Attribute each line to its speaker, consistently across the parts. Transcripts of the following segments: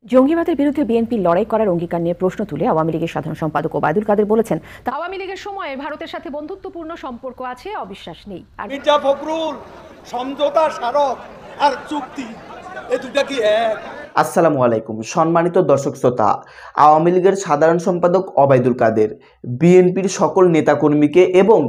Speaker 1: জঙ্গিবাদের বিরুদ্ধে বিএনপির লড়াই করার অঙ্গীকার নিয়ে প্রশ্ন তুলে আওয়ামী লীগের সাধারণ সম্পাদক ওবায়দুল কাদের বলেছেন, আওয়ামী লীগের সময়ে ভারতের সাথে বন্ধুত্বপূর্ণ সম্পর্ক আছে, অবিশ্বাস নেই। আর
Speaker 2: মির্জা ফখরুল সমঝোতা স্মারক আর চুক্তি এ দুটা কি এক?
Speaker 3: আসসালামু আলাইকুম সম্মানিত দর্শক শ্রোতা, আওয়ামী লীগের সাধারণ সম্পাদক ওবায়দুল কাদের বিএনপির সকল নেতাকর্মীকে এবং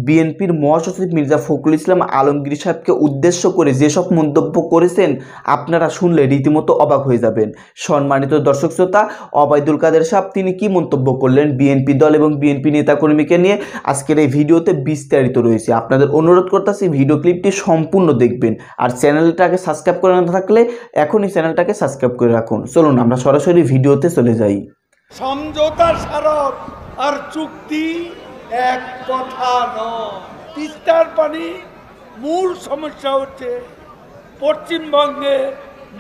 Speaker 3: বিএনপির মহাসচিব মির্জা ফখরুল ইসলাম আলমগীর সাহেবকে উদ্দেশ্য করে যেসব মন্তব্য করেছেন আপনারা শুনলে রীতিমতো অবাক হয়ে যাবেন। সম্মানিত দর্শক শ্রোতা, ওবায়দুল কাদের সাহেব তিনি কি মন্তব্য করলেন বিএনপি দল এবং বিএনপি নেতাকর্মীকে নিয়ে আজকের এই ভিডিওতে বিস্তারিত রয়েছে। আপনাদের অনুরোধ করতেছি ভিডিও ক্লিপটি সম্পূর্ণ দেখবেন, আর চ্যানেলটাকে সাবস্ক্রাইব করে না থাকলে এখনই চ্যানেলটাকে সাবস্ক্রাইব করে রাখুন। চলুন আমরা সরাসরি ভিডিওতে চলে যাই।
Speaker 2: সমঝোতা স্মারক আর চুক্তি এক কথা নয়। তিস্তার পানি মূল সমস্যা হচ্ছে পশ্চিমবঙ্গে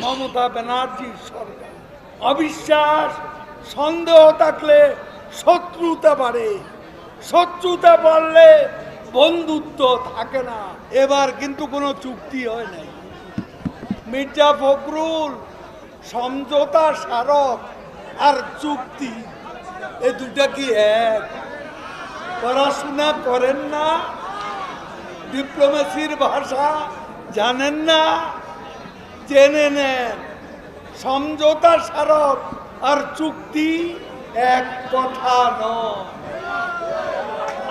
Speaker 2: মমতা ব্যানার্জির সরকার। অবিশ্বাস সন্দেহ থাকলে শত্রুতা বাড়ে, শত্রুতা বাড়লে বন্ধুত্ব থাকে না। এবার কিন্তু কোনো চুক্তি হয় নাই। মির্জা ফখরুল সমঝোতা স্মারক আর চুক্তি এ দুটা কি এক? পড়াশোনা করেন না, ডিপ্লোমেসির ভাষা জানেন না? জেনে নেন, সমঝোতা স্মারক আর চুক্তি এক কথা নয়।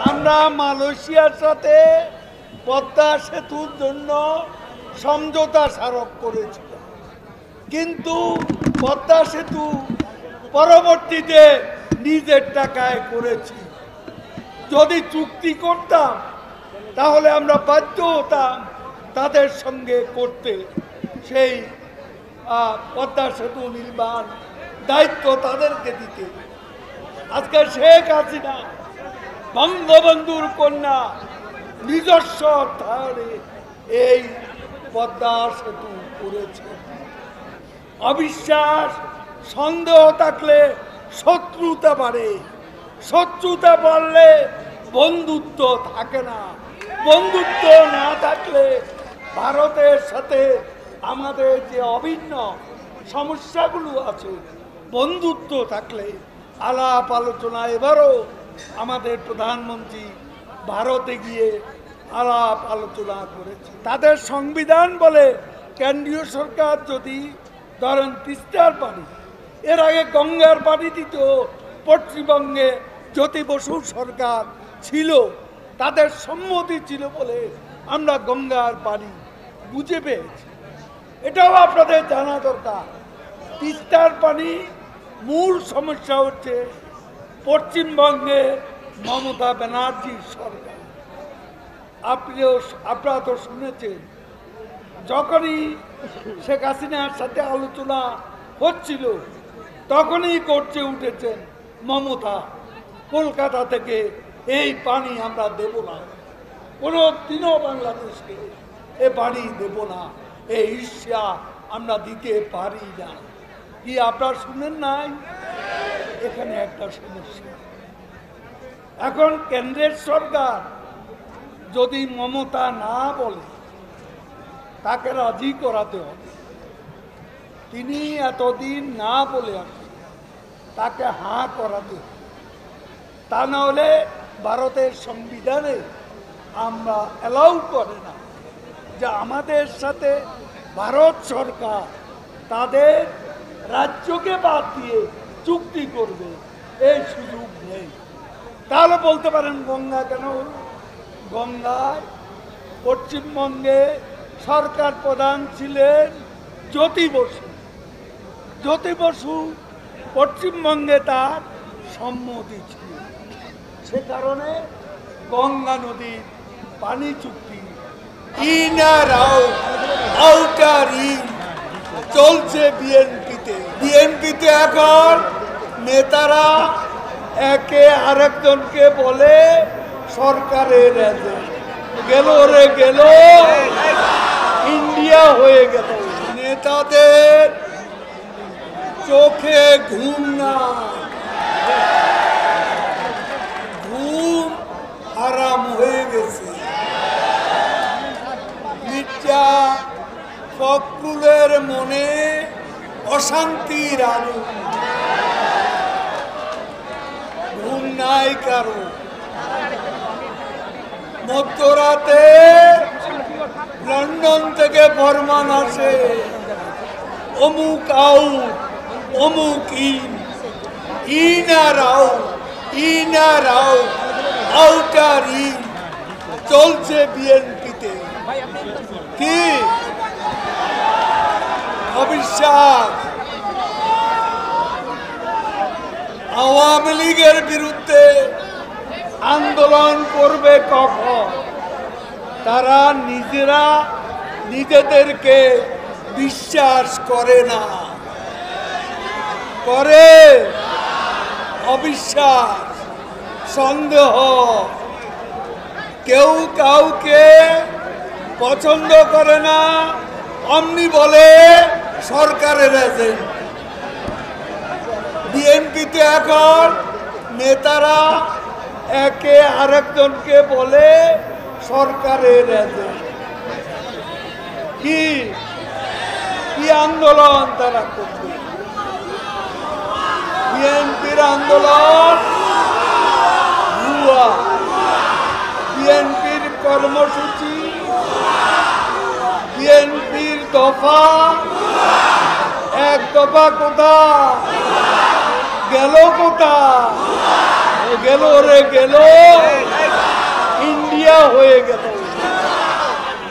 Speaker 2: আমরা মালয়েশিয়ার সাথে পদ্মা সেতুর জন্য সমঝোতা স্মারক করেছিল, কিন্তু পদ্মা সেতু পরবর্তীতে নিজের টাকায় করেছি। যদি চুক্তি করতাম তাহলে আমরা বাধ্য হতাম তাদের সঙ্গে করতে। সেই পদ্মা সেতু নির্মাণ দায়িত্ব তাদেরকে দিতে। আজকে শেখ হাসিনা বঙ্গবন্ধুর কন্যা নিজস্ব অর্থায়নে এই পদ্মা সেতু করেছে। অবিশ্বাস সন্দেহ থাকলে শত্রুতা বাড়ে, শত্রুতা বাড়লে বন্ধুত্ব থাকে না। বন্ধুত্ব না থাকলে ভারতের সাথে আমাদের যে অভিন্ন সমস্যাগুলো আছে, বন্ধুত্ব থাকলে আলাপ আলোচনা। এবারও আমাদের প্রধানমন্ত্রী ভারতে গিয়ে আলাপ আলোচনা করেছে। তাদের সংবিধান বলে কেন্দ্রীয় সরকার যদি ধরেন তিস্তার পানি, এর আগে গঙ্গার পানি দিত, পশ্চিমবঙ্গে জ্যোতি বসু সরকার ছিল, তাদের সম্মতি ছিল বলে আমরা গঙ্গার পানি বুঝে পেয়েছি। এটাও আপনাদের জানা দরকার। তিস্তার পানি মূল সমস্যা হচ্ছে পশ্চিমবঙ্গে মমতা ব্যানার্জির সরকার। আপনারা তো শুনেছেন, যখনই শেখ হাসিনার সাথে আলোচনা হচ্ছিল তখনই করতে উঠেছেন মমতা, কলকাতা থেকে এই পানি আমরা দেব না, কোনো দিনও বাংলাদেশকে এ পানি দেব না, এই ঈর্ষা আমরা দিতে পারি না। কি আপনারা শুনেন নাই? এখানে একটা সমস্যা। এখন কেন্দ্রের সরকার যদি মমতা না বলে তাকে রাজি করাতে হবে। তিনি এতদিন না বলে আসেন, তাকে হাঁ করাতে হবে। তা না হলে ভারতের সংবিধানে আমরা অ্যালাউ করে না যে আমাদের সাথে ভারত সরকার তাদের রাজ্যকে বাদ দিয়ে চুক্তি করবে, এই সুযোগ নেই। তাহলে বলতে পারেন গঙ্গা কেন? গঙ্গায় পশ্চিমবঙ্গে সরকার প্রধান ছিলেন জ্যোতি বসু। জ্যোতি বসু পশ্চিমবঙ্গে তার সম্মতি ছিল, সে কারণে গঙ্গা নদীর পানি চুক্তি ইনার আউটার চলছে বিএনপিতে। এখন নেতারা একে আরেকজনকে বলে সরকারের এজেন্ট। গেল রে গেল, ইন্ডিয়া হয়ে গেল। নেতাদের চোখে ঘুম না, ঘুম হারাম হয়ে গেছে। মির্জা ফখরুলের মনে অশান্তির আলো, ঘুম নাই কারো। মধ্যরাতে লন্ডন থেকে ফরমান আসে, অমুক আউট, অমুক ইন আর আউট, ইন আর আউট, আউট আর ইন চলছে বিএনপিতে। কি অবিশ্বাস! আওয়ামী লীগের বিরুদ্ধে আন্দোলন করবে কখন? তারা নিজেরা নিজেদেরকে বিশ্বাস করে না, করে অবিশ্বাস, সন্দেহ। কেউ কাউকে পছন্দ করে না, অমনি বলে সরকারের এজেন্ট। বিএনপিতে এখন নেতারা একে আরেকজনকে বলে সরকারের এজেন্ট। কি কি আন্দোলন তারা করবে? বিএনপির আন্দোলন ভুয়া, বিএনপির কর্মসূচি, বিএনপির দফা, এক দফা কোথা গেল, কোথা গেল রে গেল, ইন্ডিয়া হয়ে গেল।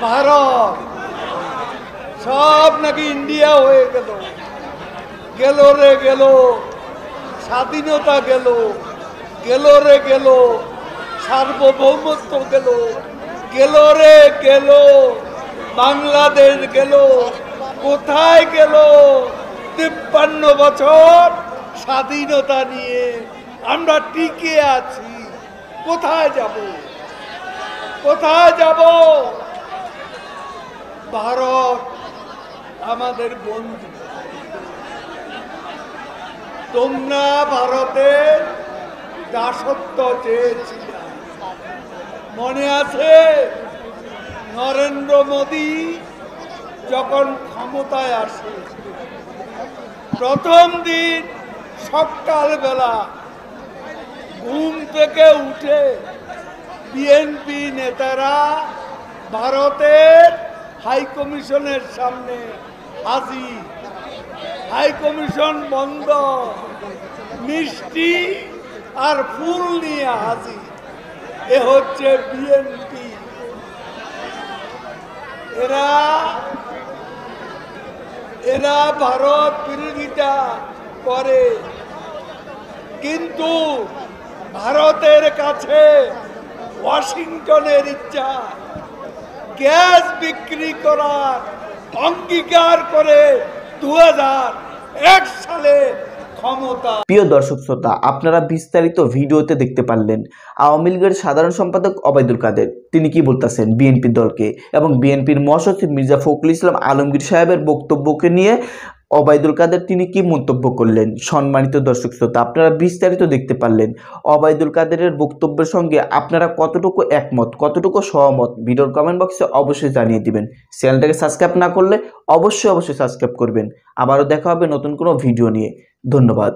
Speaker 2: ভারত সব নাকি ইন্ডিয়া হয়ে গেল, গেল রে গেল, স্বাধীনতা গেল, গেল রে গেল, সার্বভৌমত্ব গেল, গেল রে গেল, বাংলাদেশ গেল। কোথায় গেল? 53 বছর স্বাধীনতা নিয়ে আমরা টিকে আছি। কোথায় যাব? কোথায় যাব? ভারত আমাদের বন্ধু। তোমরা ভারতের দাসত্ব চেয়েছিলে, মনে আছে? নরেন্দ্র মোদী যখন ক্ষমতায় আসে, প্রথম দিন সকালবেলা ঘুম থেকে উঠে বিএনপি নেতারা ভারতের হাই কমিশনের সামনে হাজির। হাই কমিশন বন্ধ, মিষ্টি আর ফুল নিয়ে হাজির। এ হচ্ছে বিএনপি। এরা ভারত বিরোধিতা করে, কিন্তু ভারতের কাছে ওয়াশিংটনের ইচ্ছা গ্যাস বিক্রি করার অঙ্গীকার করে 2001 সালে ক্ষমতা।
Speaker 3: প্রিয় দর্শক শ্রোতা, আপনারা বিস্তারিত ভিডিওতে দেখতে পারলেন আওয়ামী লীগের সাধারণ সম্পাদক ওবায়দুল কাদের তিনি কি বলতেছেন বিএনপি দলকে এবং বিএনপির মহাসচিব মির্জা ফখরুল ইসলাম আলমগীর সাহেবের বক্তব্যকে নিয়ে ওবায়দুল কাদের তিনি কি মন্তব্য করলেন। সম্মানিত দর্শক শ্রোতা, আপনারা বিস্তারিত দেখতে পারলেন। ওবায়দুল কাদেরের বক্তব্যের সঙ্গে আপনারা কতটুকু একমত, কতটুকু সহমত, ভিডিওর কমেন্ট বক্সে অবশ্যই জানিয়ে দিবেন। চ্যানেলটাকে সাবস্ক্রাইব না করলে অবশ্যই সাবস্ক্রাইব করবেন। আবারও দেখা হবে নতুন কোনো ভিডিও নিয়ে। ধন্যবাদ।